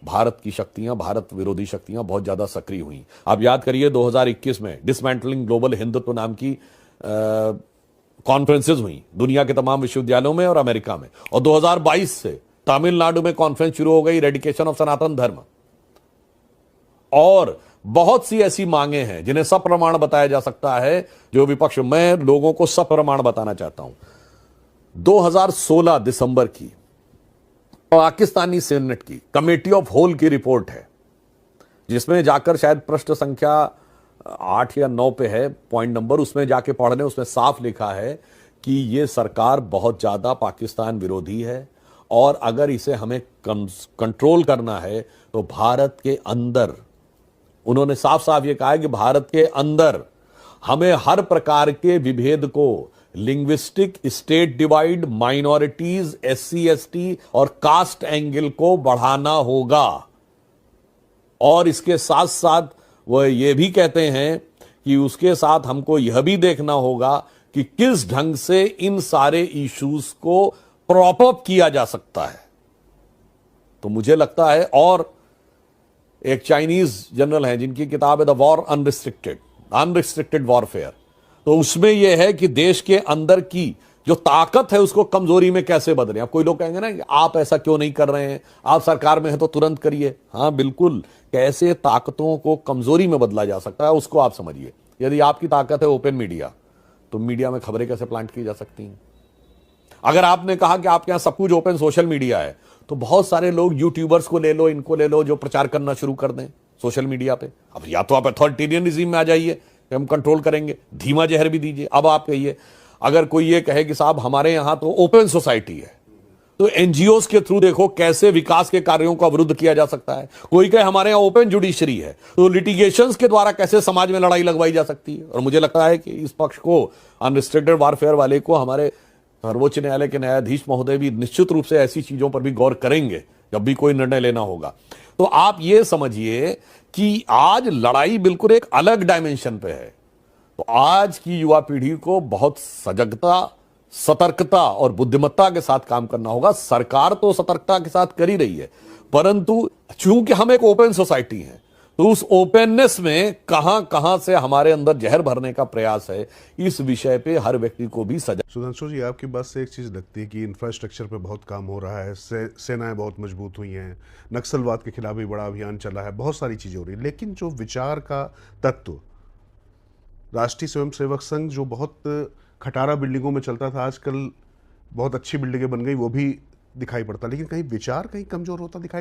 भारत की शक्तियां, भारत विरोधी शक्तियां बहुत ज्यादा सक्रिय हुई। आप याद करिए 2021 में डिसमेंटलिंग ग्लोबल हिंदुत्व नाम की कॉन्फ्रेंसेज हुई दुनिया के तमाम विश्वविद्यालयों में और अमेरिका में, और 2022 से तमिलनाडु में कॉन्फ्रेंस शुरू हो गई रेडिकेशन ऑफ सनातन धर्म। और बहुत सी ऐसी मांगे हैं जिन्हें सप्रमाण बताया जा सकता है, जो विपक्ष, मैं लोगों को सप्रमाण बताना चाहता हूं। 2016 दिसंबर की पाकिस्तानी सेनेट की कमेटी ऑफ होल की रिपोर्ट है, जिसमें जाकर शायद पृष्ठ संख्या 8 या 9 पे है पॉइंट नंबर, उसमें जाके पढ़ने, उसमें साफ लिखा है कि यह सरकार बहुत ज्यादा पाकिस्तान विरोधी है, और अगर इसे हमें कंट्रोल करना है तो भारत के अंदर, उन्होंने साफ साफ ये कहा है कि भारत के अंदर हमें हर प्रकार के विभेद को, linguistic, state divide, minorities, SC ST और कास्ट एंगल को बढ़ाना होगा। और इसके साथ साथ वह ये भी कहते हैं कि उसके साथ हमको यह भी देखना होगा कि किस ढंग से इन सारे इश्यूज को प्रॉप अप किया जा सकता है। तो मुझे लगता है, और एक चाइनीज जनरल है जिनकी किताब है द वॉर अनरिस्ट्रिक्टेड वॉरफेयर, तो उसमें यह है कि देश के अंदर की जो ताकत है उसको कमजोरी में कैसे बदलें। अब कोई लोग कहेंगे ना कि आप ऐसा क्यों नहीं कर रहे हैं, आप सरकार में हैं तो तुरंत करिए। हाँ बिल्कुल, कैसे ताकतों को कमजोरी में बदला जा सकता है उसको आप समझिए। यदि आपकी ताकत है ओपन मीडिया, तो मीडिया में खबरें कैसे प्लांट की जा सकती हैं। अगर आपने कहा कि आपके यहां सब कुछ ओपन सोशल मीडिया है, तो बहुत सारे लोग यूट्यूबर्स को ले लो, इनको ले लो, जो प्रचार करना शुरू कर दें सोशल मीडिया पे। अब या तो आप अथॉरिटेरियन रिजीम में आ जाइए, हम कंट्रोल करेंगे, धीमा जहर भी दीजिए। अब आप कहिए, अगर कोई ये कहे कि साहब हमारे यहां तो ओपन सोसाइटी है, तो एनजीओ के थ्रू देखो कैसे विकास के कार्यों का विरुद्ध किया जा सकता है। कोई कहे हमारे यहां ओपन जुडिशरी है, तो लिटिगेशंस के द्वारा कैसे समाज में लड़ाई लगवाई जा सकती है। और मुझे लगता है कि इस पक्ष को, अनरिस्ट्रिक्टेड वारफेयर वाले को, हमारे सर्वोच्च न्यायालय के न्यायाधीश महोदय भी निश्चित रूप से ऐसी चीजों पर भी गौर करेंगे जब भी कोई निर्णय लेना होगा। तो आप ये समझिए कि आज लड़ाई बिल्कुल एक अलग डायमेंशन पे है। तो आज की युवा पीढ़ी को बहुत सजगता, सतर्कता और बुद्धिमत्ता के साथ काम करना होगा। सरकार तो सतर्कता के साथ कर ही रही है, परंतु चूंकि हम एक ओपन सोसाइटी हैं, तो उस ओपननेस में कहां कहां से हमारे अंदर जहर भरने का प्रयास है, इस विषय पे हर व्यक्ति को भी सजग। सुधांशु जी, आपकी बात से एक चीज़ लगती है कि इंफ्रास्ट्रक्चर पे बहुत काम हो रहा है, सेनाएं बहुत मजबूत हुई हैं, नक्सलवाद के खिलाफ भी बड़ा अभियान चला है, बहुत सारी चीज़ें हो रही है, लेकिन जो विचार का तत्व, राष्ट्रीय स्वयंसेवक संघ जो बहुत खटारा बिल्डिंगों में चलता था, आजकल बहुत अच्छी बिल्डिंगें बन गई, वो भी दिखाई पड़ता, लेकिन कहीं विचार कहीं कमजोर होता दिखाई